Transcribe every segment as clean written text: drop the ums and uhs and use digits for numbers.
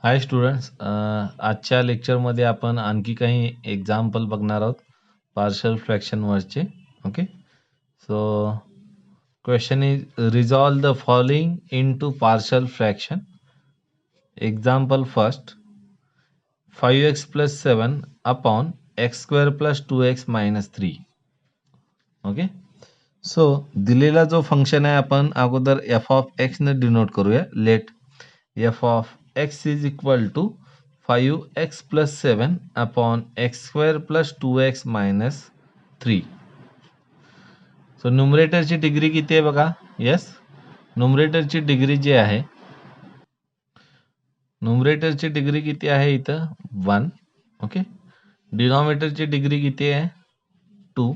हाय students, आजच्या लेक्चरमध्ये आपण आणखी काही एक्झाम्पल बघणार आहोत पार्शल फ्रॅक्शन वरचे. Okay, so question is resolve the following into partial fraction. Example first, 5x plus 7 upon x square plus 2x minus 3. Okay, so दिलेला जो फंक्शन आहे आपण अगोदर एफ ऑफ एक्स ने डिनोट करूया. लेट f of x is equal to 5x plus 7 upon x square plus 2x minus 3. So न्यूमरेटरची degree किती आहे बघा. येस, न्यूमरेटरची डिग्री जी आहे, न्यूमरेटरची डिग्री किती आहे इथं 1. ओके, डिनॉमिनेटरची डिग्री किती आहे 2.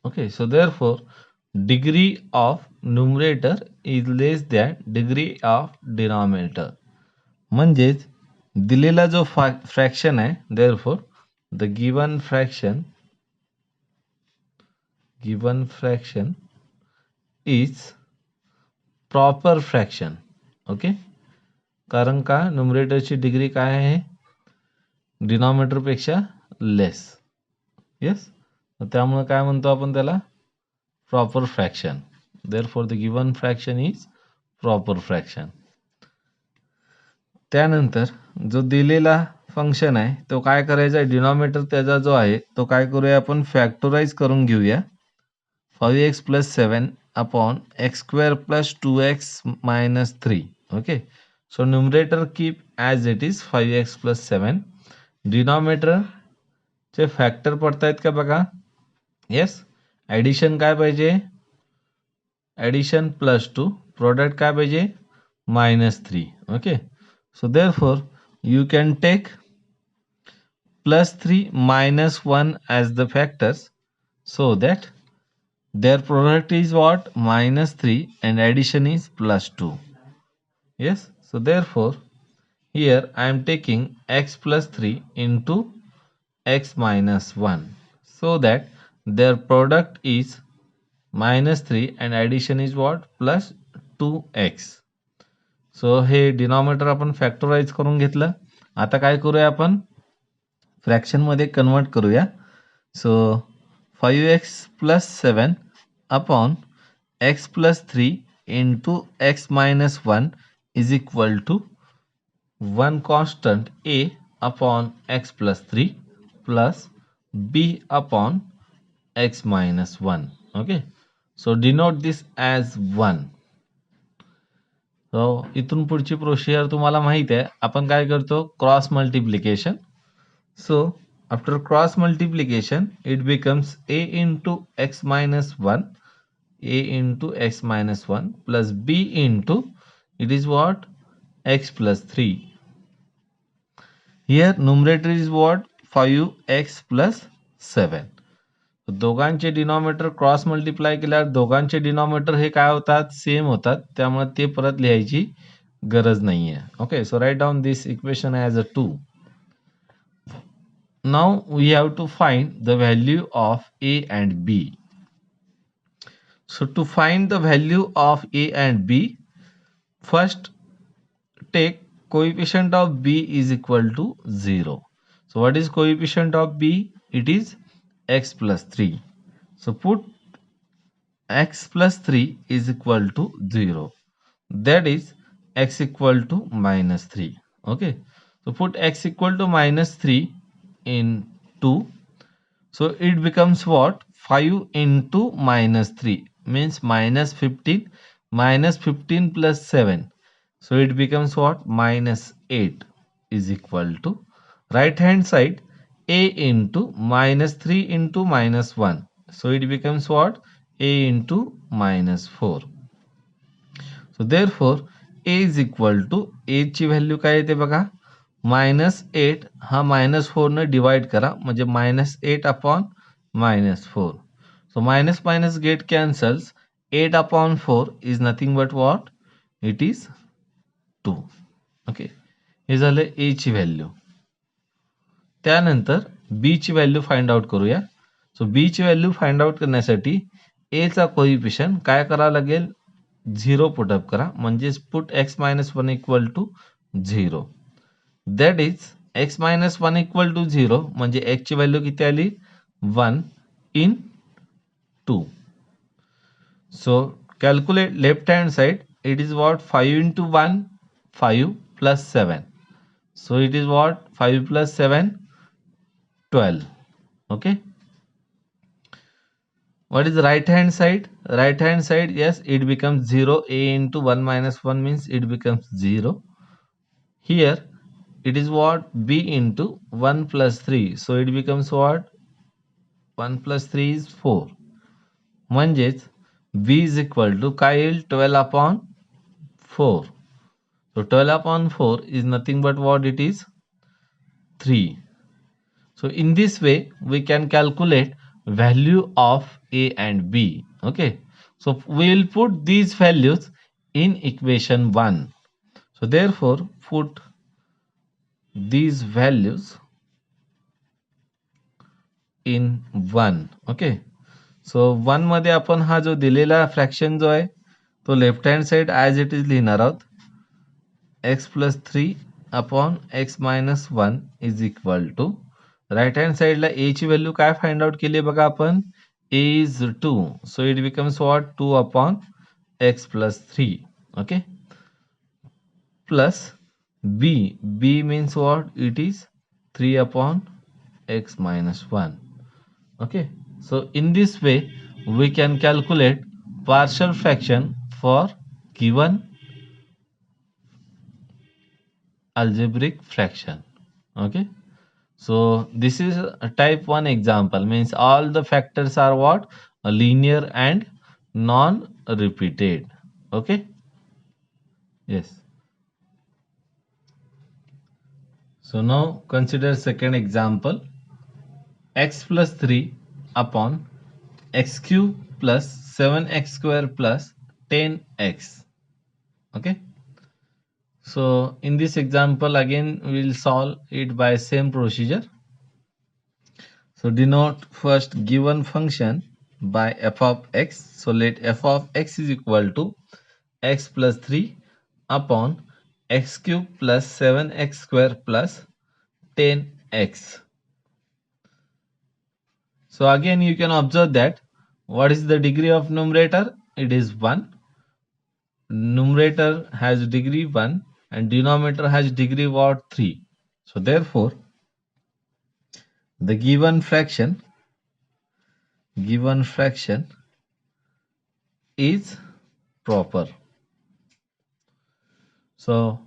Okay, so therefore degree of numerator is less than degree of denominator. म्हणजेच दिलेला जो फ्रॅक्शन आहे, therefore the given fraction is proper fraction. Okay, कारण का न्यूमरेटरची डिग्री काय आहे, डिनॉमिनेटर पेक्षा लेस. येस, त्यामुळे काय म्हणतो आपण त्याला proper fraction. Therefore the given fraction is proper fraction. त्यानंतर जो दिलेला फंक्शन आहे तो काय करायचा, डिनॉमिनेटर त्याचा जो आहे तो काय करूया आपण फॅक्टराइज करून घेऊया. 5x plus 7 upon x square plus 2x minus 3. Okay, so numerator keep as it is 5x plus 7. Denominator चे फॅक्टर पडतायत का बघा. येस, ॲडिशन काय पाहिजे, ॲडिशन +2, प्रोडक्ट काय पाहिजे -3. Okay, so therefore you can take +3 -1 as the factors, so that their product is what, -3, and addition is +2. Yes, so therefore here I am taking x plus 3 into x minus 1, so that their product is -3 and addition is what, +2x. So हे denominator आपण factorise करून घेतलं. आता काय करूया आपण fraction मध्ये convert करूया. सो 5x plus 7 upon x plus 3 into x minus 1 is equal to 1 constant a upon x plus 3 plus b upon x minus 1. Okay, so denote this as 1. so इथून पुढची प्रोसिजर तुम्हाला माहित आहे, आपण काय करतो cross multiplication. So after cross multiplication it becomes a into x minus 1, a into x minus 1 plus b into, it is what, x plus 3. Here numerator is what, 5x plus 7. दोघांचे denominator cross multiply केल्यावर दोघांचे denominator हे काय होतात, same होतात, त्यामुळे ते परत लिहायची गरज नाहीये. Okay, so write down this equation as a 2. Now we have to find the value of a and b. So to find the value of a and b, first take coefficient of b is equal to 0. So what is coefficient of b? It is x plus 3. So put x plus 3 is equal to 0. That is x equal to -3. Okay, so put x equal to -3 in 2, so it becomes what, 5 into -3 means -15, -15 plus 7, so it becomes what, -8 is equal to right hand side a into -3 into -1, so it becomes what, a into -4. so therefore a is equal to, a ची value काय येते बघा, -8 हा -4 ने divide करा म्हणजे -8 upon -4. So minus minus get cancels. 8 upon 4 is nothing but what, it is 2. Okay, हे झालं ए ची व्हॅल्यू. त्यानंतर बी ची व्हॅल्यू फाइंड आउट करूया. सो बी ची व्हॅल्यू फाइंड आउट करण्यासाठी ए चा कोइफिशियंट काय करावं लागेल, 0 पुटअप करा, म्हणजेच put x -1 equal to 0. that is x minus 1 equal to 0 म्हणजे x ची व्हॅल्यू किती आली 1 in 2. So calculate left hand side, it is what 5 into 1 5 plus 7. So it is what 5 plus 7 12. Okay. What is the right hand side? Right hand side, yes, it becomes 0. A into 1 minus 1 means it becomes 0. Here it is what b into 1 plus 3. So it becomes what 1 plus 3 is 4. म्हणजेच b is equal to काय येईल 12 upon 4. So 12 upon 4 is nothing but what it is 3. So in this way we can calculate value of a and b. Okay. So we will put these values in equation 1. So therefore put these values in 1. Okay. So 1 मध्ये आपण हा जो दिलेला fraction जो आहे तो left hand side as it is लिहिणार आहोत. x plus 3 upon x minus 1 is equal to right hand साइडला a ची व्हॅल्यू काय फाइंड आउट केली बघा आपण a is 2. So it becomes what 2 upon x plus 3. Okay. Plus b means what it is 3 upon x minus 1. Okay. So in this way we can calculate partial fraction for given algebraic fraction. Okay. So this is a type 1 example, means all the factors are what linear and non-repeated. Okay. Yes. So now consider second example, x plus 3 upon x cube plus 7x square plus 10x. Okay. So in this example again we will solve it by same procedure. So denote first given function by f of x. So let f of x is equal to x plus 3 upon x cube plus 7x square plus 10x. So again you can observe that what is the degree of numerator? It is 1. Numerator has degree 1 and denominator has degree what 3. So therefore the given fraction is proper. So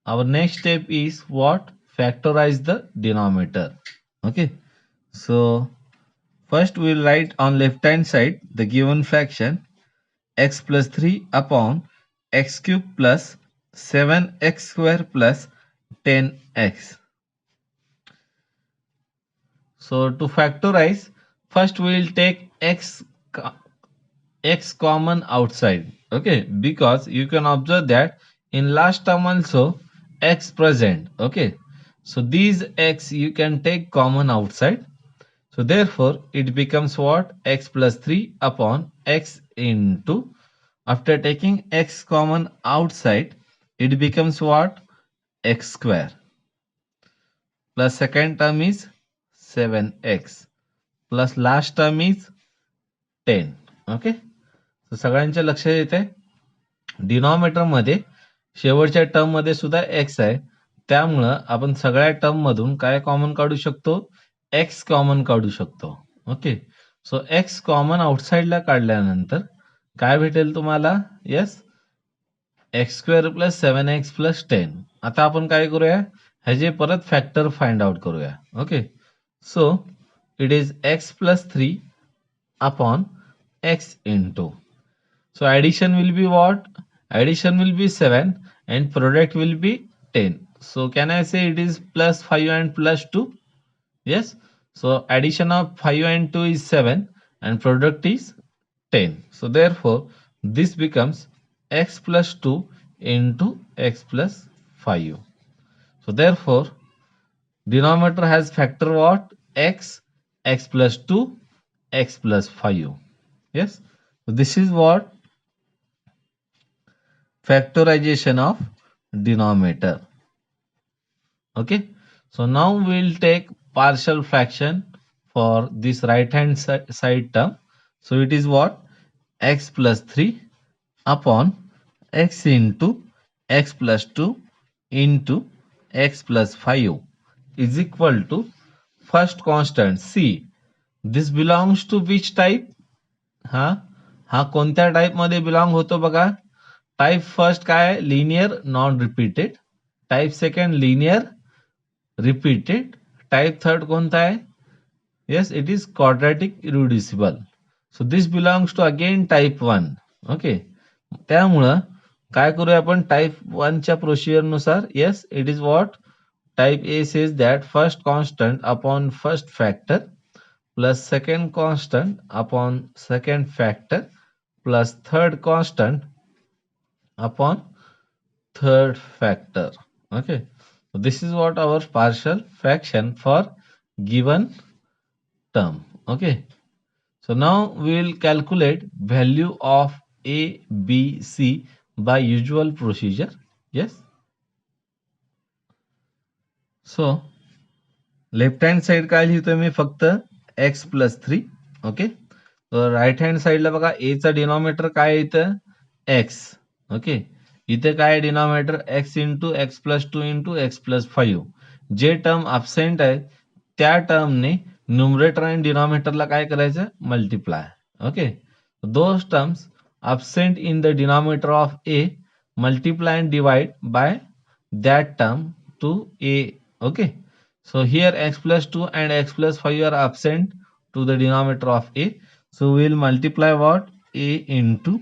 our next step is what? Factorize the denominator. Okay. So first we will write on left hand side the given fraction x plus 3 upon x cube plus 7x square plus 10x. So to factorize, first we will take x common outside. Okay, because you can observe that in last term also x present. Okay, so these x you can take common outside. So therefore it becomes what? X plus 3 upon x into, after taking x common outside, it becomes what? X square. Plus second term is 7x. Plus last term is 10. Okay. So सगळ्यांच्या लक्षात येते denominator मध्ये शेवटच्या term मध्ये सुद्धा x आहे, त्यामुळे आपण सगळ्या टर्म मधून काय कॉमन काढू शकतो? x कॉमन काढू शकतो. ओके. सो x कॉमन आउटसाइडला काढल्यानंतर काय भेटेल तुम्हाला? Yes, x square plus 7x plus 10. आता आपण काय करूया? ह्याचे परत फॅक्टर फाइंड आउट करूया. Okay. So it is x plus 3 upon x into. So addition will be what? Addition will be 7 and product will be 10. So can I say it is plus 5 and plus 2? Yes. So addition of 5 and 2 is 7 and product is 10. So therefore this becomes x plus 2 into x plus 5. So therefore denominator has factor what? X plus 2, x plus 5. Yes. So this is what? Factorization of denominator. Okay, so now we'll take partial fraction for this right hand side term. So it is what? X plus 3 upon x into x plus 2 into x plus 5 is equal to first constant c. This belongs to which type? हा हा कोणत्या type मध्ये belong होतो बघा. Type first काय? Linear non repeated. Type second linear repeated. Type third कोणता आहे? Yes, it is quadratic irreducible. So this belongs to again type 1. Okay, त्यामुळं काय करूया आपण टाइप 1 च्या प्रोसिजर नुसार. Yes, it is what? Type A says that first constant upon first factor plus second constant upon second factor plus third constant upon third factor. Okay, so this is what our partial fraction for given term. Okay, so now we will calculate value of a, b, c by usual procedure. Yes, so left hand side काय लिहितोय मी? फक्त x plus 3. Okay, right hand साइडला बघा ए चा denominator काय इथं? X. Okay, इथे काय denominator? X into X plus 2 into X plus 5. जे टर्म अब्सेंट आहे त्या टर्मने न्यूमरेटर आणि डिनॉमिनेटरला काय करायचं? Multiply. Okay, those terms absent in the denominator of a, multiply and divide by that term to a. Okay, so here x plus 2 and x plus 5 are absent to the denominator of a. So we will multiply what? A into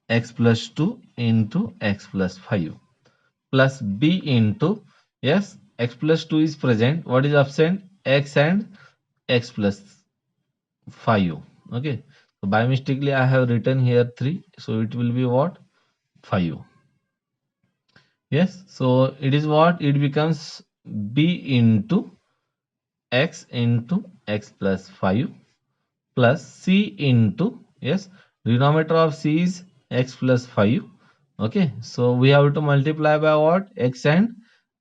x plus 2 into x plus 5 plus b into, yes, x plus 2 is present. What is absent? X and x plus 5. Okay, so by mistakenly I have written here 3. So it will be what? 5. Yes, so it is what? It becomes b into x into x plus 5 plus c into, yes, denominator of c is x plus 5. Okay, so we have to multiply by what? X and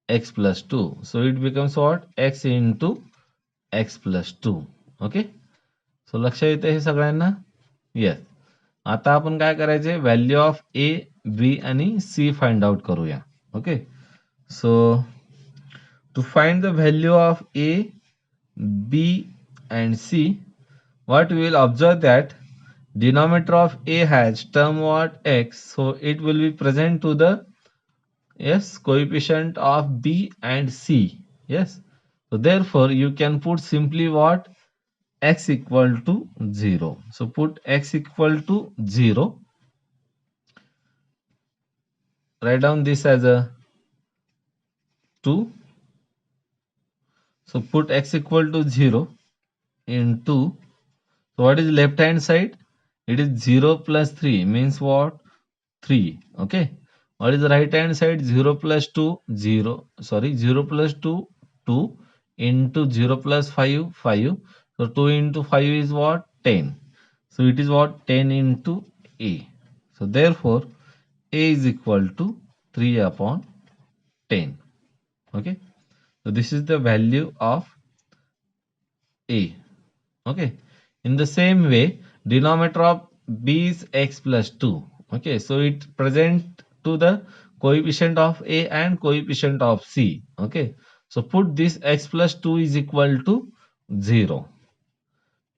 x plus 2. So it becomes what? X into x plus 2. Okay, so लक्ष येते हे सगळ्यांना? Yes. आता आपण काय करायचे? Value of a, b आणि c find out करूया. Okay, so to find the value of a, b and c, what we will observe that denominator of a has term what? X, so it will be present to the, yes, coefficient of b and c. Yes, so therefore you can put simply what? X equal to 0. So put x equal to 0. Write down this as a 2. So put x equal to 0 into, so what is left hand side? It is 0 plus 3 means what? 3. Okay, what is the right hand side? 0 plus 2, 0. Sorry, 0 plus 2, 2 into 0 plus 5, 5. So 2 into 5 is what? 10. So it is what? 10 into a. So therefore a is equal to 3 upon 10. Okay, so this is the value of a. Okay, in the same way denominator of b is x plus 2. Okay, so it present to the coefficient of a and coefficient of c. Okay, so put this x plus 2 is equal to 0.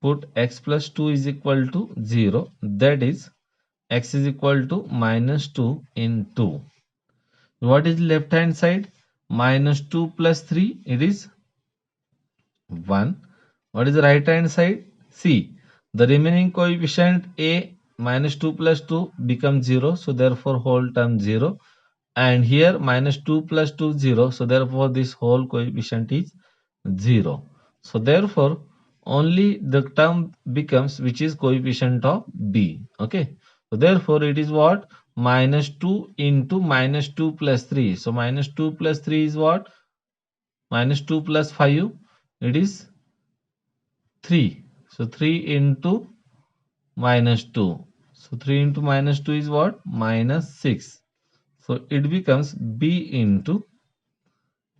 Put x plus 2 is equal to 0, that is x is equal to minus 2 in 2. What is left hand side? Minus 2 plus 3, it is 1. What is the right hand side? See, the remaining coefficient a, minus 2 plus 2 becomes 0. So therefore whole term 0. And here minus 2 plus 2 0. So therefore this whole coefficient is 0. So therefore only the term becomes which is coefficient of b. Okay, so therefore it is what? Minus 2 into minus 2 plus 3. So minus 2 plus 3 is what? Minus 2 plus 5, it is 3. So 3 into minus 2. So 3 into minus 2 is what? Minus 6. So it becomes b into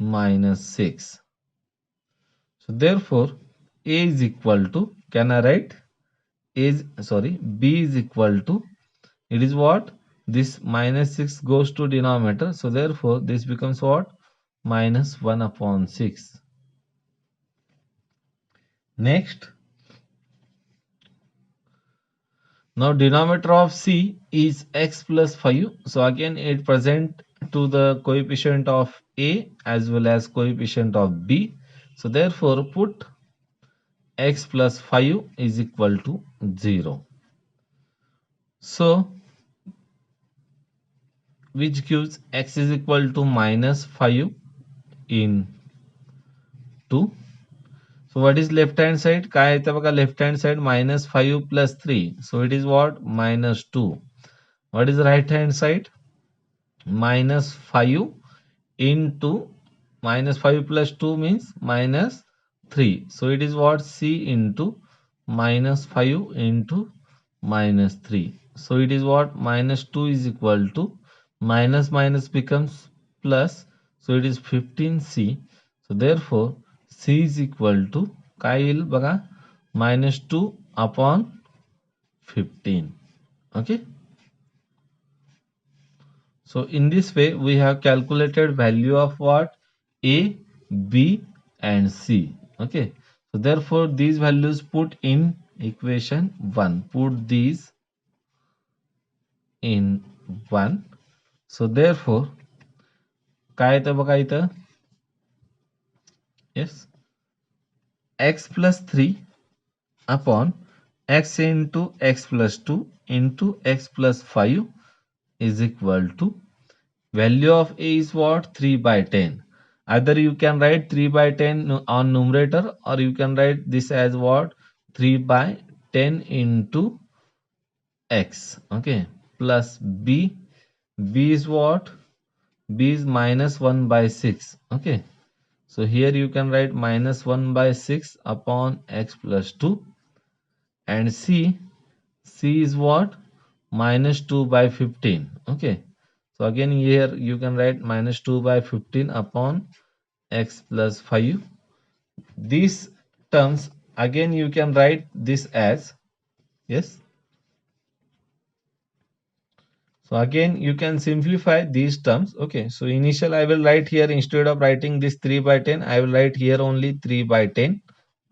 minus 6. So therefore, A is equal to, can I write? B is equal to, it is what? This minus 6 goes to denominator. So therefore, this becomes what? Minus 1 upon 6. Next, now denominator of C is x plus 5. So again, it present to the coefficient of A as well as coefficient of B. So therefore, put x plus 5 is equal to 0. So which gives x is equal to minus 5 in 2. So what is left hand side? काय येतं बघा left hand side minus 5 plus 3. So it is what? Minus 2. What is right hand side? Minus 5 into minus 5 plus 2 means minus 3. So it is what? C into minus 5 into minus 3. So it is what? Minus 2 is equal to minus minus becomes plus. So it is 15C. So therefore C is equal to काय येईल बघा minus 2 upon 15. Okay. So in this way we have calculated value of what? A, B and C. Okay. So therefore these values put in equation 1. Put these in 1. So therefore काय येतं बघा इथं? Yes. X plus 3 upon x into x plus 2 into x plus 5 is equal to value of A is what? 3 by 10. Either you can write 3 by 10 on numerator or you can write this as what? 3 by 10 into x. Okay. Plus B. B is what? B is minus 1 by 6. Okay. So here you can write minus 1 by 6 upon x plus 2. And C. C is what? Minus 2 by 15. Okay. So again here you can write minus 2 by 15 upon x plus 5. These terms again you can write this as, yes. So again you can simplify these terms. Okay. So initial I will write here, instead of writing this 3 by 10, I will write here only 3 by 10.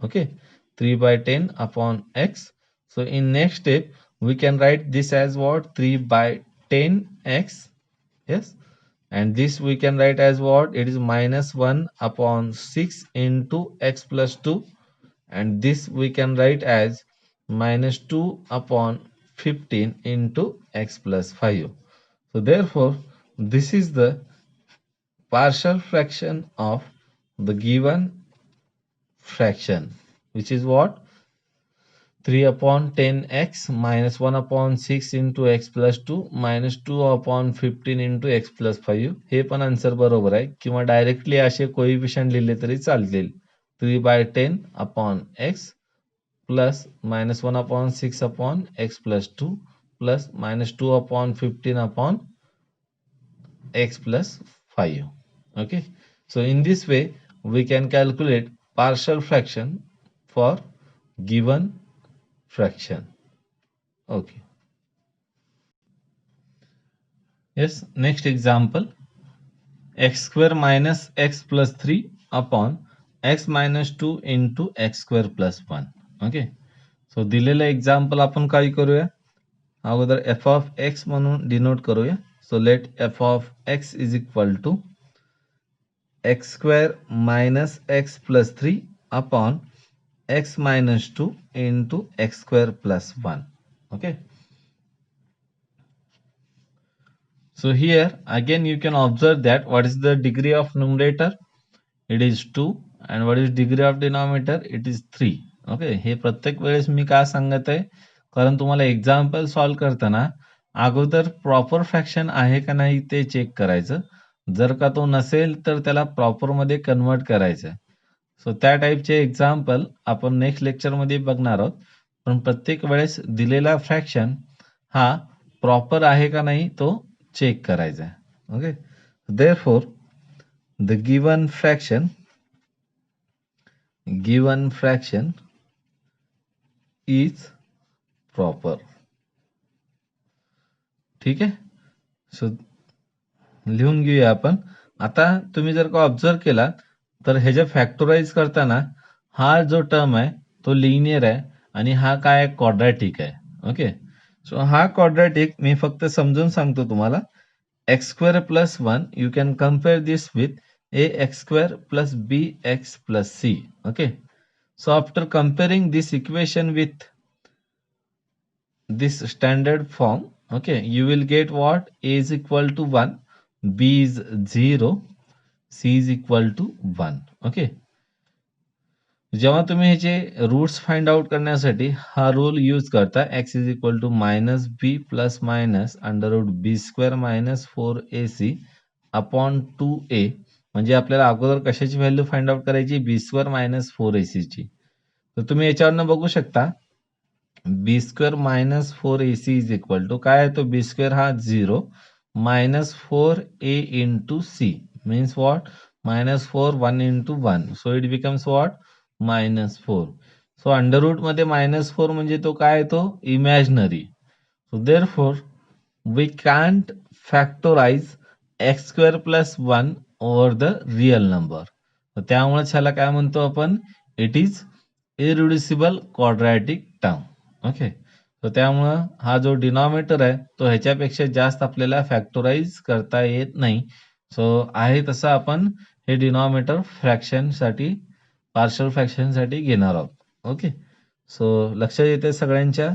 Okay. 3 by 10 upon x. So in next step we can write this as what? 3 by 10x. Yes. And this we can write as what? It is minus 1 upon 6 into x plus 2. And this we can write as minus 2 upon 15 into x plus 5. So therefore, this is the partial fraction of the given fraction, which is what? 3 upon 10x minus 1 upon 6 into x plus 2 minus 2 upon 15 into x plus 5. हे पण answer बरोबर आहे, किंवा directly असे coefficient लिहिले तरी चालतील. 3 by 10 upon x plus minus 1 upon 6 upon x plus 2 plus minus 2 upon 15 upon x plus 5. Okay. So in this way we can calculate partial fraction for given fraction. Okay. Yes, next example. X square minus x plus 3 upon x minus 2 into x square plus 1. Okay. So दिलेलं example आपण काय करूया, अगोदर f of x म्हणून denote करूया. So let f of x is equal to x square minus x plus 3 upon x minus 2 into x square plus 1. Okay. So here again you can observe that what is the degree of numerator? It is 2. And what is degree of denominator? It is 3. Okay. हे प्रत्येक वेळेस मी का सांगत आहे, कारण तुम्हाला example solve करताना अगोदर proper fraction आहे का नाही ते चेक करायचं. जर का तो नसेल तर त्याला प्रॉपर मध्ये कन्वर्ट करायचं. सो त्या टाईपचे एक्झाम्पल आपण नेक्स्ट लेक्चर मध्ये बघणार आहोत. पण प्रत्येक वेळेस दिलेला फ्रॅक्शन हा प्रॉपर आहे का नाही तो चेक करायचा. Okay. Therefore the given fraction is proper. ठीक आहे. सो लिहून घेऊया आपण. आता तुम्ही जर का ऑब्झर्व केला तर ह्याच्या फॅक्टराइज करताना हा जो टर्म आहे तो लिनियर आहे आणि हा काय क्वाड्रॅटिक आहे. ओके. सो हा क्वाड्रॅटिक मी फक्त समजून सांगतो तुम्हाला. X square plus 1 you can compare this with ax square plus bx plus c. Okay. So after comparing this equation with this standard form, okay, you will get what? A is equal to 1, b is 0, c is equal to 1. Okay. जेव्हा तुम्ही ह्याचे roots find out करण्यासाठी हा rule use करता, x is equal to minus b plus minus under root b square minus 4ac upon 2a. म्हणजे आपल्याला अगोदर कशाची व्हॅल्यू फाइंड आउट करायची? बी स्क्वेअर मायनस 4ac ची. तर तुम्ही याच्यावरनं बघू शकता b square minus 4ac is equal to काय आहे? तो बी स्क्वेअर हा 0 minus 4a into c means what? Minus 4 1 into 1. So it becomes what? -4. So under root मध्ये -4 म्हणजे तो काय? तो imaginary. So therefore we can't factorize X square plus 1 over the real number. तर त्यामुळे ह्याला काय म्हणतो आपण? It is irreducible quadratic term. Okay. तर त्यामुळं हा जो डिनॉमिनेटर आहे तो ह्याच्यापेक्षा जास्त आपल्याला फॅक्टराइज करता येत नाही. सो आहे तसं आपण हे डिनॉमिनेटर फ्रॅक्शनसाठी पार्शल फ्रॅक्शनसाठी घेणार आहोत. ओके. सो लक्षात येते सगळ्यांच्या.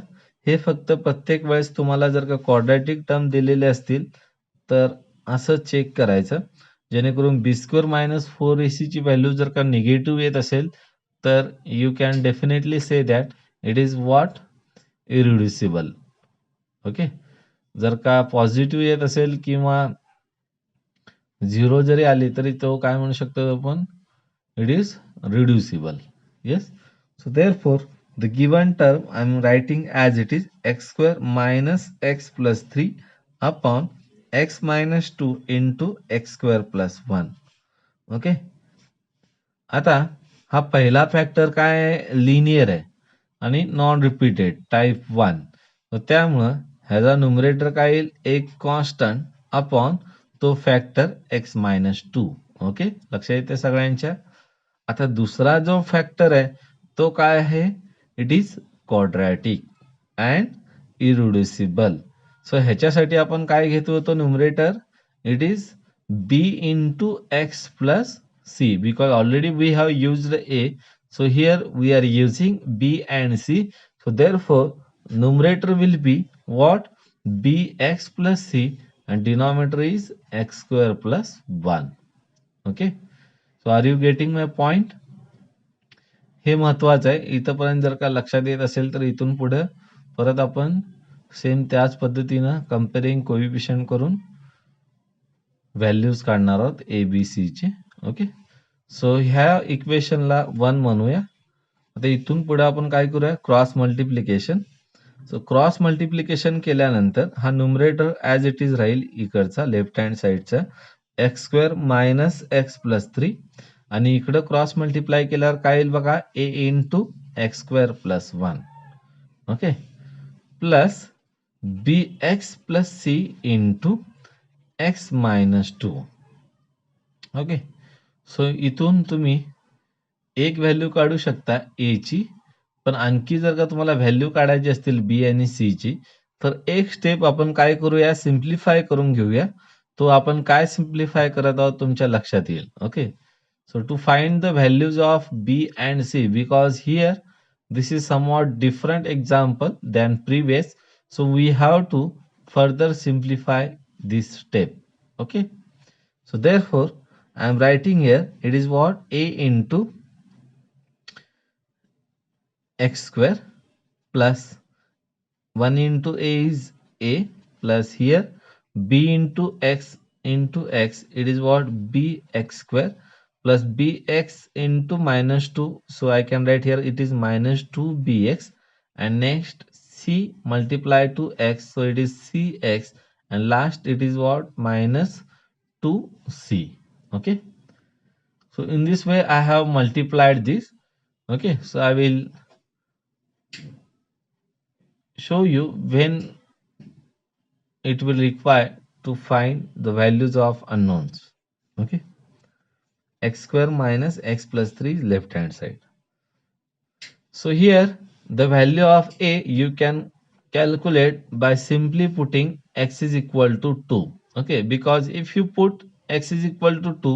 हे फक्त प्रत्येक वेळेस तुम्हाला जर का क्वाड्रॅटिक टर्म दिलेले असतील तर असं चेक करायचं जेणेकरून बी स्क्वेअर मायनस 4ac ची व्हॅल्यू जर का निगेटिव्ह येत असेल तर you can definitely say that it is what? Irreducible. Okay. जर का पॉझिटिव्ह येत असेल किंवा 0 जरी आली तरी तो काय म्हणू शकतो आपण? It is reducible. Yes. So therefore the given term I am writing as it is x square minus x plus 3 upon x minus 2 into x square plus 1. Okay. आता हा पहिला फॅक्टर काय आहे? लिनियर आहे आणि नॉन रिपीटेड टाइप 1. तर त्यामुळं ह्याचा न्यूमरेटर काय येईल? एक कॉन्स्टंट अपॉन तो फॅक्टर x मायनस 2. ओके. लक्षात येते सगळ्यांच्या. आता दुसरा जो फॅक्टर आहे तो काय आहे? It is quadratic and irreducible. So ह्याच्यासाठी आपण काय घेतो? तो numerator it is b into X plus c because already we have used a, so here we are using b and c, so therefore numerator will be what? bx plus c and denominator is x square plus 1. Okay. So are you getting my point? हे महत्वाचं आहे. इथपर्यंत जर का लक्षात येत असेल तर इथून पुढे परत आपण सेम त्याच पद्धतीनं कंपेअरिंग कोएफिशियंट करून व्हॅल्यूज काढणार आहोत ए बी सी चे. ओके. सो ह्या इक्वेशनला 1 म्हणूया. आता इथून पुढे आपण काय करूया? Cross multiplication. So cross multiplication केल्यानंतर हा न्यूमरेटर ॲज इट इज राहील इकडचा लेफ्ट हँड साईडचा X square minus X plus 3 आणि इकडं क्रॉस मल्टिप्लाय केल्यावर काय येईल बघा? A into X square plus 1. Okay. Plus B X plus C into X minus 2. Okay. So इथून तुम्ही एक व्हॅल्यू काढू शकता ए ची, पण आणखी जर का तुम्हाला व्हॅल्यू काढायची असतील बी आणि सी ची तर एक स्टेप आपण काय करूया? सिम्प्लिफाय करून घेऊया. तो आपण काय सिम्प्लिफाय करत आहोत तुमच्या लक्षात येईल. Okay. So to find the values of B and C, because here this is somewhat different example than previous, so we have to further simplify this step. Okay. So therefore I am writing here it is what? A into x square plus 1 into a is a plus here b into x it is what? bx square plus bx into minus 2, so I can write here it is minus 2bx, and next c multiply to x, so it is cx, and last it is what? minus 2c. Okay. So in this way I have multiplied this. Okay, so I will show you when it will require to find the values of unknowns. Okay, x square minus x plus 3 is left hand side. So here the value of a you can calculate by simply putting x is equal to 2. Okay, because if you put x is equal to 2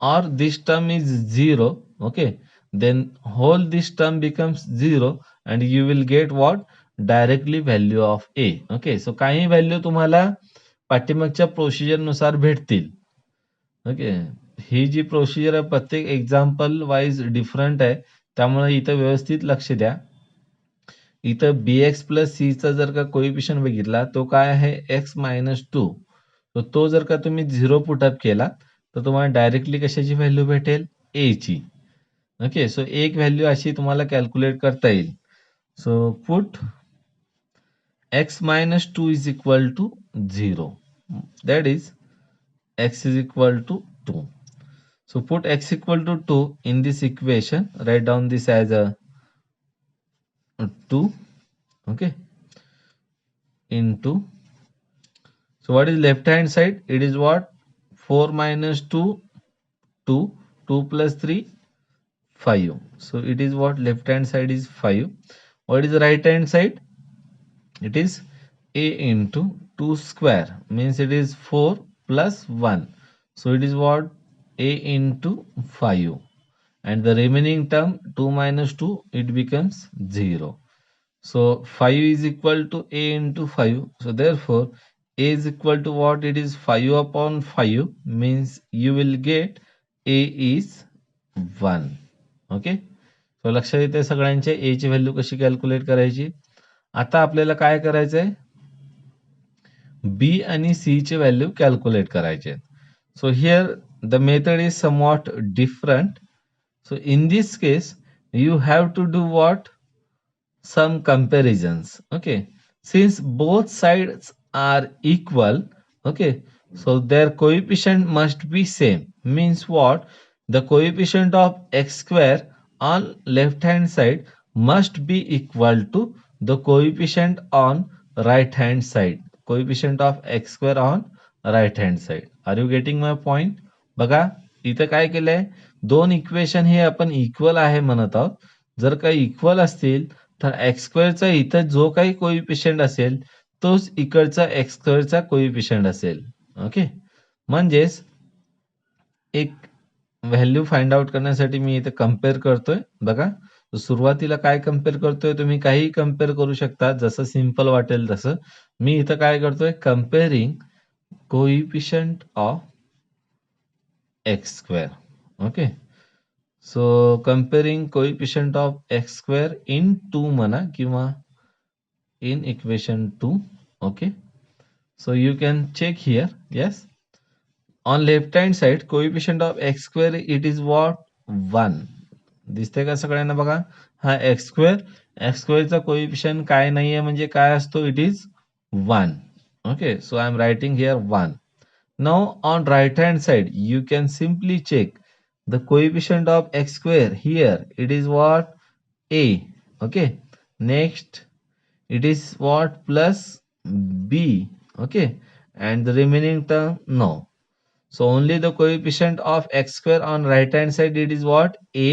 or this term is 0, okay, then whole this term becomes 0 and you will get what? Directly value of a. Okay, so काही value तुम्हाला पाठीमागच्या procedure नुसार भेटतील. Okay, ही जी procedure आहे प्रत्येक example wise different आहे, त्यामुळे इथं व्यवस्थित लक्ष द्या. इथं bx प्लस c चा जर का कोइफिशियंट बघितला तो काय आहे x मायनस 2. तर तो जर का तुम्ही 0 पुटअप केला तर तुम्हाला डायरेक्टली कशाची व्हॅल्यू भेटेल? a ची. ओके, सो एक व्हॅल्यू अशी तुम्हाला कॅल्क्युलेट करता येईल. So put x minus 2 is equal to 0. That is x is equal to 2. So put x equal to 2 in this equation. Write down this as a 2. Okay. Into. So what is left hand side? It is what? 4 minus 2, 2. 2 plus 3, 5. So it is what? Left hand side is 5. What is the right hand side? It is a into 2 square, means it is 4 plus 1. So it is what? A into 5. And the remaining term 2 minus 2, it becomes 0. So 5 is equal to a into 5. So therefore a is equal to what? It is 5 upon 5, means you will get a is 1. Okay. So लक्षात येते सगळ्यांच्या a ची value कशी calculate करायची. आता आपल्याला काय करायचंय? बी आणि सी चे व्हॅल्यू कॅल्क्युलेट करायचे. So here the method is somewhat different. So in this case you have to do what? Some comparisons. Okay, since both sides are equal, okay, so their coefficient must be same. Means what? The coefficient of x square on left hand side must be equal to the coefficient on right hand side. Coefficient of x square on right hand side. Are you getting my point? बघा इथं काय केलंय, दोन equation हे आपण equal आहे म्हणत आहोत. जर का इक्वल असतील तर एक्स स्क्वेअरचा इथं जो काही कोइफिशियंट असेल तोच इकडचा एक्स स्क्वेअरचा कोइफिशियंट असेल. ओके, म्हणजेच एक व्हॅल्यू फाइंड आउट करण्यासाठी मी इथे कम्पेअर करतोय. बघा सुरुवातीला काय कम्पेअर करतोय, तुम्ही काही कम्पेअर करू शकता जसं सिंपल वाटेल तसं. मी इथं काय करतोय, comparing coefficient of x square. Okay, so comparing coefficient of x square in 2 म्हणा किंवा in equation 2. Okay, so you can check here. Yes, on left hand side coefficient of x square it is what? 1. दिसते का सगळ्यांना? बघा हा x square चा coefficient काय नाहीये म्हणजे काय असतो? It is 1. Okay, so I am writing here 1. Now on right hand side you can simply check the coefficient of x square. Here it is what? A. Okay, next it is what? Plus b. Okay, and the remaining term no. So only the coefficient of x square on right hand side it is what? A,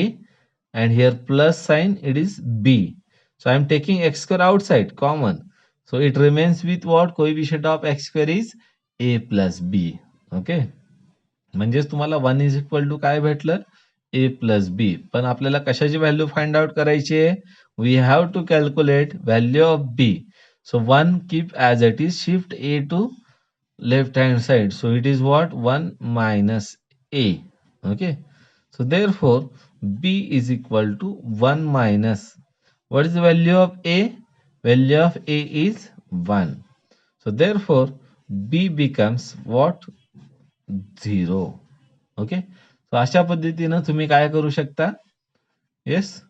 and here plus sign it is b. So I am taking x square outside common, so it remains with what? Coefficient of x square is a plus b. Okay, म्हणजेच तुम्हाला 1 is equal to काय भेटलं? a plus b. पण आपल्याला कशाची value find out करायची आहे? We have to calculate value of b. So 1 keep as it is, shift a to left hand side. So it is what? 1 minus a. Okay, so therefore b is equal to 1 minus, what is the value of a? Value of a is 1. So therefore b becomes what? 0. Okay, so अशा पद्धतीने तुम्ही काय करू शकता? Yes,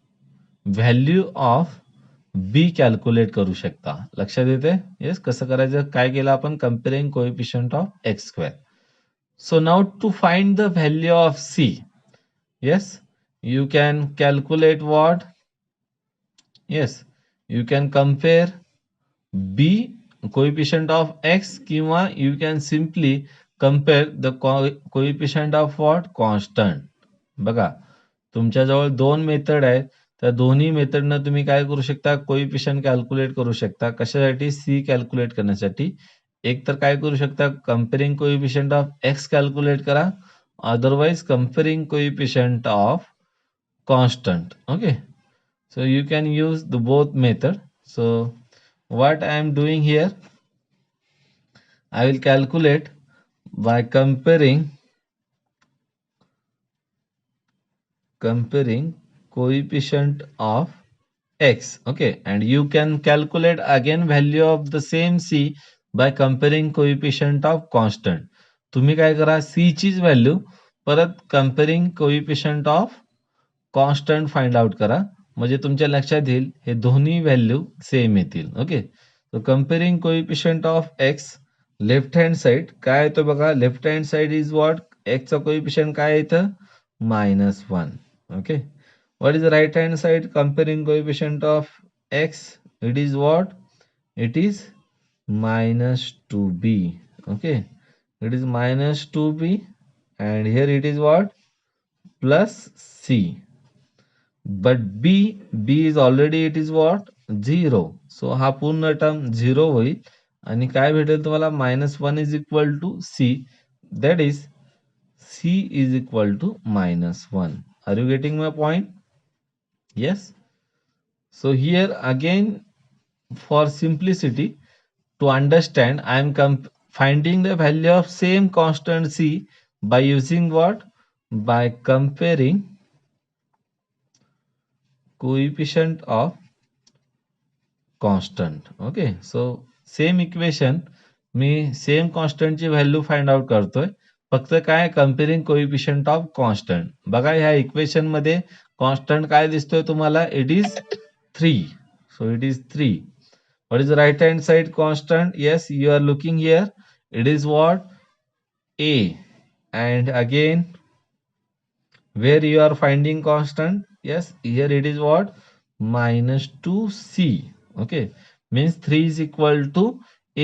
value of b calculate करू शकता. लक्षात येते? येस, कसं करायचं? काय केलं आपण? Comparing coefficient of x square. So now to find the value of c. Yes, you can calculate what? Yes, you can compare b coefficient of x किंवा you can simply compare the coefficient of what? Constant. बघा, तुमच्याजवळ दोन method आहेत. त्या दोन्ही मेथडनं तुम्ही काय करू शकता? कोइफिशियंट कॅल्क्युलेट करू शकता. कशासाठी? सी कॅल्क्युलेट करण्यासाठी. एक तर काय करू शकता? Comparing coefficient of X calculate करा. Otherwise comparing coefficient of constant. Okay. So you can use the both method. So what I am doing here, I will calculate by comparing coefficient of x. Okay, and you can calculate again value of the same c by comparing coefficient of constant. तुम्ही काय करा, c चीच value परत comparing coefficient of constant find out करा. म्हणजे तुमच्या लक्षात येईल हे दोन्ही व्हॅल्यू सेम येतील. Okay. So comparing coefficient of X, left hand side काय येतो बघा, left hand side is what? एक्सचा कोइफिशियंट काय येतं? -1. Okay. What is the right hand side? Comparing coefficient of x, it is what? It is -2b. Okay, it is -2b, and here it is what? Plus c. But b is already, it is what? 0. So हा पूर्ण term 0 होईल आणि काय भेटेल तुम्हाला? -1 is equal to c. That is c is equal to -1. Are you getting my point? Yes. So here again, for simplicity to understand, I am finding the value of same constant c by using what? By comparing coefficient of constant. Okay, so same equation me same कॉन्स्टंटची value find out करतोय. फक्त काय? कंपेअरिंग coefficient of constant. बघा ह्या equation मध्ये constant काय दिसतोय तुम्हाला? It is 3. So it is 3. What is the right hand side constant? Yes, you are looking here. It is what? A. And again, where you are finding constant? Yes, here it is what? -2c. Okay, means 3 is equal to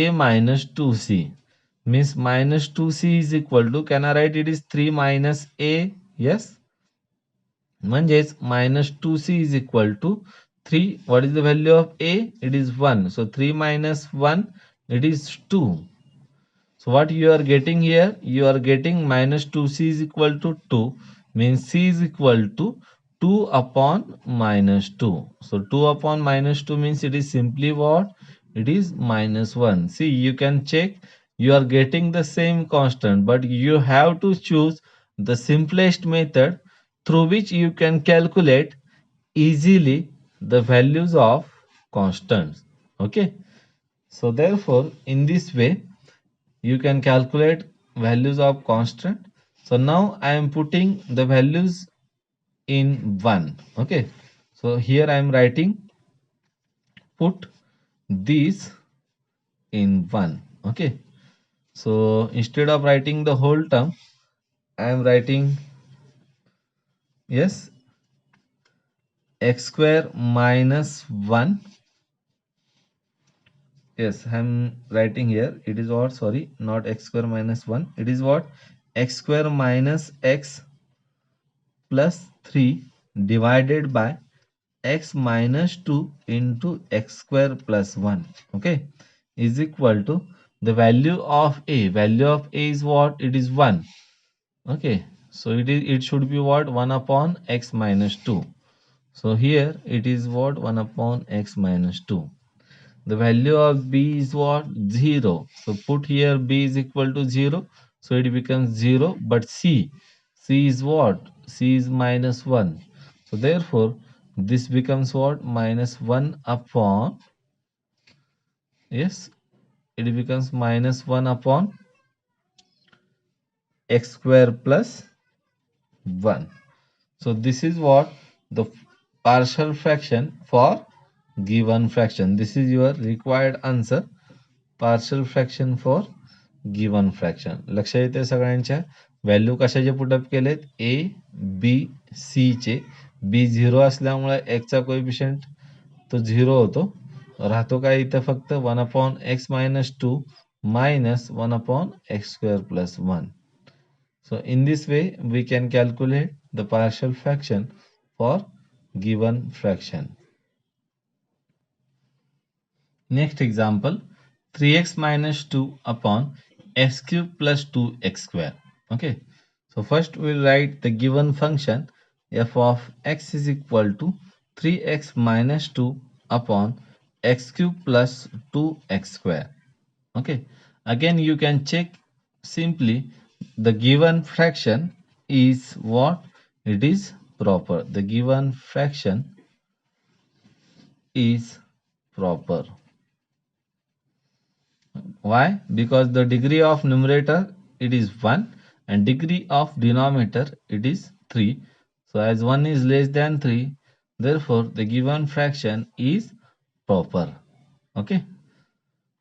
a minus 2c. Means -2c is equal to, can I write it is 3 minus a? Yes, म्हणजेच -2c is equal to 3. What is the value of a? It is 1. So 3 minus 1, it is 2. So what you are getting here? You are getting -2c is equal to 2. Means c is equal to 2 upon -2. So 2 upon -2 means it is simply what? It is -1. See, you can check. You are getting the same constant, but you have to choose the simplest method through which you can calculate easily the values of constants. Okay. So therefore, in this way, you can calculate values of constant. So now I am putting the values in 1. Okay. So here I am writing, put these in 1. Okay. So instead of writing the whole term, I am writing, yes, x square minus 1. Yes, I am writing here. It is what? Sorry, not x square minus 1. It is what? X square minus x plus 3 divided by x minus 2 into x square plus 1. Okay, is equal to the value of a. Value of a is what? It is 1. Okay, so it should be what? 1 upon x minus 2. So here it is what? 1 upon x minus 2. The value of b is what? 0. So put here b is equal to 0. So it becomes 0. But c is what? C is -1. So therefore, this becomes what? -1 upon, yes, it becomes -1 upon x square plus 1. So this is what? The partial fraction for given fraction. This is your required answer. Partial fraction for given fraction. लक्ष येते सगळ्यांच्या? Value कशाचे put up केलेत? a, b, सी चे B 0 असल्यामुळे एक्सचा coefficient तो 0 होतो. राहतो काय इथं फक्त 1/(x-2) minus 1/(x² + 1). So in this way we can calculate the partial fraction for given fraction. Next example, 3x-2 upon x³ + 2x². Okay, so first we'll write the given function f of x is equal to 3x-2 upon x³ + 2x². Okay, again you can check simply the given fraction is what? It is proper. The given fraction is proper. Why? Because the degree of numerator it is 1 and degree of denominator it is 3. So as 1 is less than 3, therefore the given fraction is proper. Okay.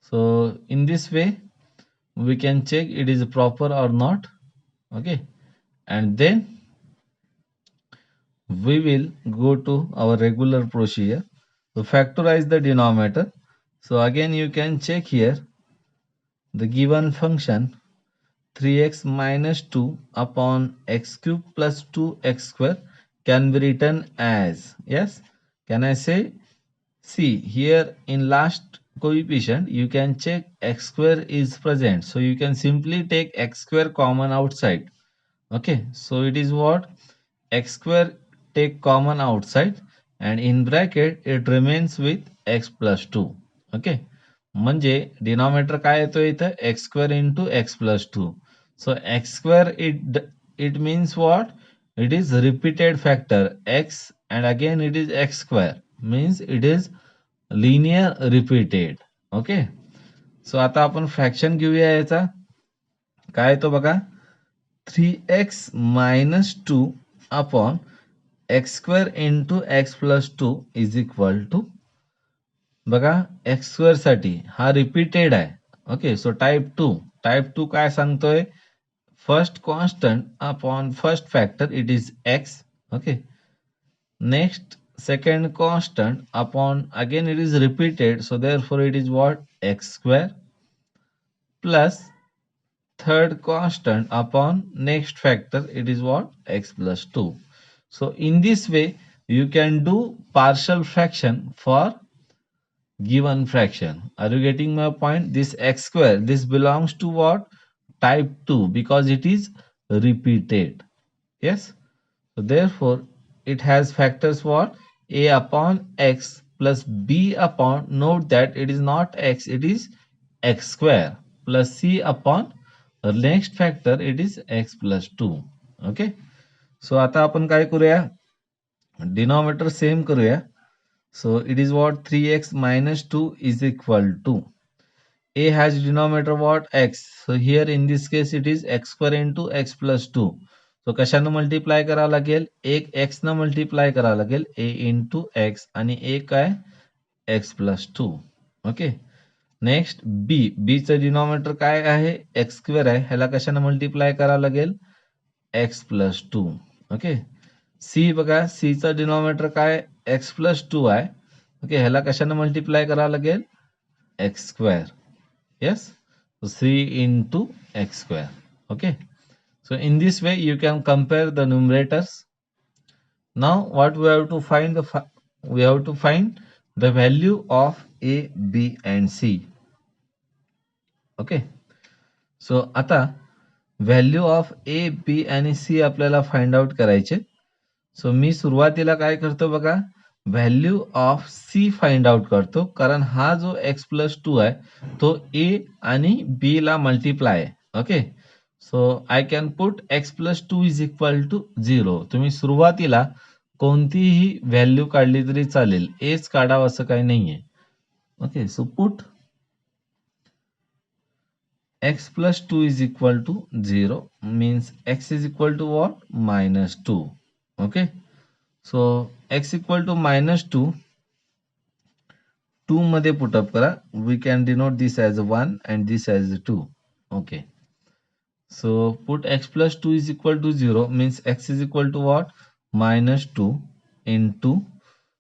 So in this way we can check it is proper or not. Okay. And then we will go to our regular procedure. So factorize the denominator. So again you can check here the given function 3x-2 upon x³ + 2x² can be written as, yes, can I say, see here in last coefficient you can check x² is present, so you can simply take x² common outside. Okay, so it is what, x² take common outside and in bracket it remains with x + 2. Okay, म्हणजे denominator काय येतो इथं x² into x + 2. So x² it means what, it is repeated factor x and again it is x² means it is linear repeated. Okay, so आता आपण fraction घेऊया याचा. काय येतो बघा, 3x-2 upon x² into x + 2 is equal to, बघा x² साठी हा रिपीटेड आहे. ओके, सो टाइप 2 काय सांगतोय, first constant upon first factor it is x. Okay, next second constant upon again it is repeated, so therefore it is what, x² plus third constant upon next factor it is what, x + 2. So in this way you can do partial fraction for given fraction. Are you getting my point? This x², this belongs to what, type 2 because it is repeated. Yes, so therefore it has factors what, a upon x plus b upon, note that it is not x, it is x² plus c upon the next factor it is x + 2. Okay, so आता आपण काय करूया, denominator same करूया. So it is what, 3x-2 is equal to, a has denominator what, x, so here in this case it is x² into x + 2. So कशानं multiply करावं लागेल, एक x न multiply करावं लागेल, a into x आणि एक काय, x + 2. ओके, नेक्स्ट b चं डिनॉमिनेटर काय आहे, x² आहे, ह्याला कशानं मल्टिप्लाय करावं लागेल, x + 2. ओके, सी बघा, सी चं डिनॉमिनेटर काय, x + 2 आहे. ओके, ह्याला कशानं मल्टिप्लाय करावं लागेल, x². Yes, so 3 into x². Okay, so in this way you can compare the numerators. Now what we have to find, we have to find the value of a, b and c. Okay, so आता value of a, b आणि सी आपल्याला find out करायचे. सो मी सुरुवातीला काय करतो बघा, value of c find out करतो, कारण हा जो x + 2 आहे तो ए आणि बी ला मल्टिप्लाय आहे. Okay, so I can put x + 2 is equal to 0. तुम्ही सुरुवातीला कोणतीही व्हॅल्यू काढली तरी चालेल, एच काढावं असं काही नाहीये. Okay, so put x + 2 is equal to 0 means x is equal to what, -2. Okay, so x equal to -2, 2 मध्ये put up करा, we can denote this as 1 and this as 2. Okay, so put x + 2 is equal to 0 means x is equal to what, -2 into,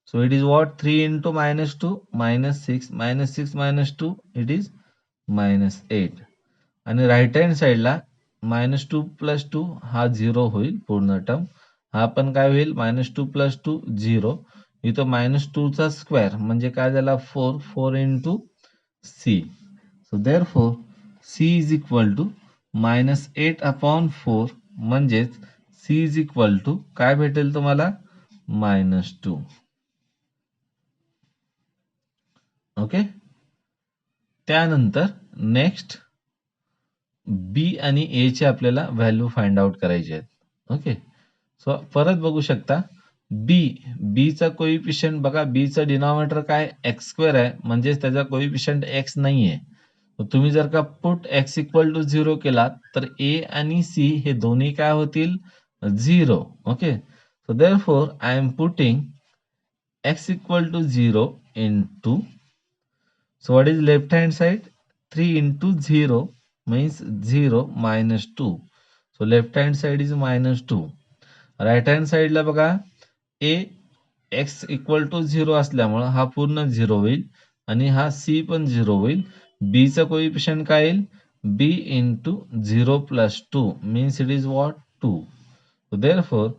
so it is what, 3 into -2 -6, -6 -2 it is -8. आणि right hand साईडला -2 + 2 हा 0 होईल पूर्ण term, हा पण काय होईल -2 + 2 0. इथं -2 चा स्क्वेअर म्हणजे काय झाला 4, 4 into c. So therefore c is equal to -8/4 म्हणजेच c इज इक्वल टू काय भेटेल तुम्हाला -2. ओके. त्यानंतर नेक्स्ट बी आणि ए चे आपल्याला व्हॅल्यू फाइंड आउट करायचे आहेत. ओके. सो परत बघू शकता बी चा कोइफिशियंट बघा, बी चा डिनॉमिनेटर काय x² आहे म्हणजे त्याचा कोइफिशियंट x नाहीये. तुम्ही जर का पुट x इक्वल टू 0 केला तर ए आणि सी हे दोन्ही काय होतील 0. Okay. So therefore I am putting x equal to 0 into, so what is left hand side, 3 into 0 means 0 -2. So left hand side is -2. Right hand साइडला बघा a x इक्वल टू 0 असल्यामुळे हा पूर्ण 0 होईल आणि हा c पण 0 होईल. b चा कोइफिशियंट काय येईल b into 0 + 2 means it is what 2. So therefore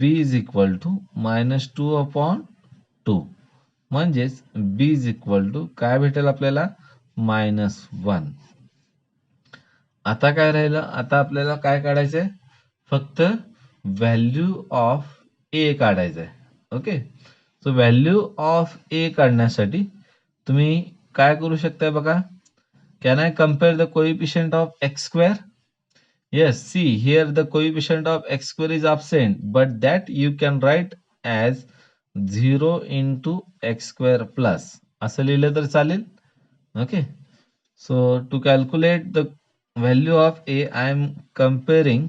b is equal to -2/2 म्हणजेच b इज इक्वल टू काय भेटेल आपल्याला -1. आता काय राहिलं, आता आपल्याला काय काढायचंय फक्त व्हॅल्यू ऑफ ए काढायचंय. Okay. So value of A काढण्यासाठी तुम्ही काय करू शकता बघा, can I compare the coefficient of x²? Yes, see here the coefficient of x² is absent, but that you can write as 0 into x² plus. असं लिहिलं तर चालेल. Okay. So to calculate the value of a, I am comparing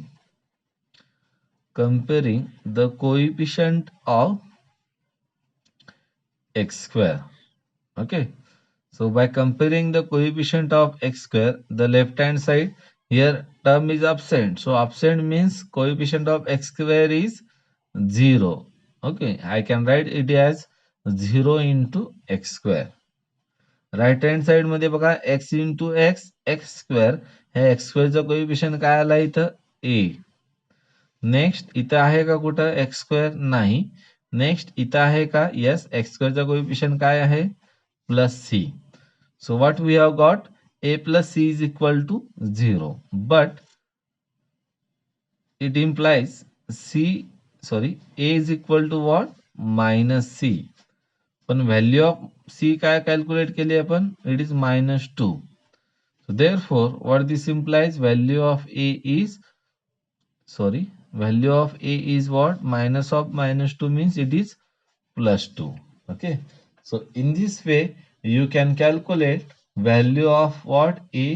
the coefficient of x². Okay. So by comparing the coefficient of x², the left hand side here term is absent. So absent means coefficient of x² is 0. Okay, I can write it as 0 into x². Right hand side मध्ये बघा x into x x², हे x² चा coefficient काय आला इथं a. Next इथं आहे का कुठं x² नाही. नेक्स्ट इथं आहे का, यस, x² चा कोएफिशियंट काय आहे +c. So what we have got, a plus c is equal to 0, but it implies a is equal to what -c. पण व्हॅल्यू ऑफ c काय कॅल्क्युलेट केली आपण, it is -2. So therefore what this implies, value of a is what, minus of -2 means it is +2. Okay. So in this way you can calculate value of what, a,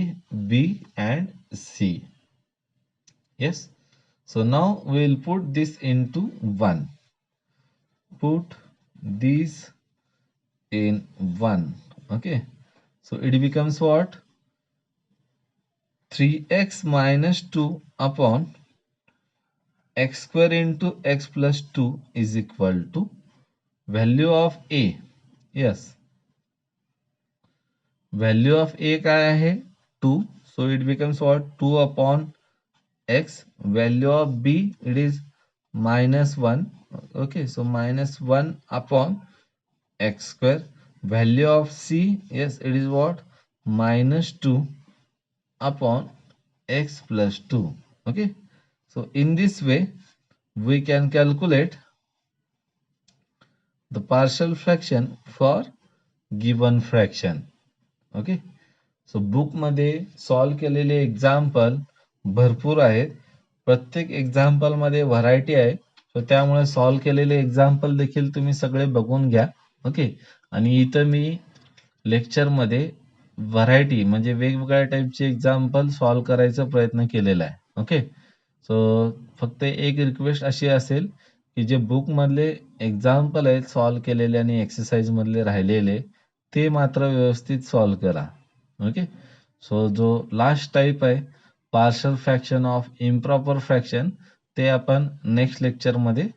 b and c. Yes. So now we will put this into 1. Put these in 1. Okay. So it becomes what, 3x minus 2 upon x² into x plus 2 is equal to value of a. Yes. Value of a काय आहे 2. So it becomes what, 2 upon x. Value of b, it is -1. Okay. So -1 upon x². Value of c, yes, it is what, -2 upon x plus 2. Okay. So in this way we can calculate the partial fraction for given fraction. Okay. So book मध्ये solve केलेले example भरपूर आहेत. प्रत्येक example मध्ये variety आहे. सो त्यामुळे solve केलेले example देखील तुम्ही सगळे बघून घ्या. ओके. आणि इथं मी लेक्चर मध्ये व्हरायटी म्हणजे वेगवेगळ्या टाइपचे एक्झाम्पल सॉल्व करायचा प्रयत्न केलेला आहे. ओके. सो फक्त एक रिक्वेस्ट अशी असेल की जे बुक मधले एक्झाम्पल आहेत सॉल्व केलेले आणि एक्सरसाइज मधले राहिलेले ते मात्र व्यवस्थित सॉल्व करा. ओके. सो जो लास्ट टाइप आहे partial fraction of improper fraction ते आपण नेक्स्ट लेक्चर मध्ये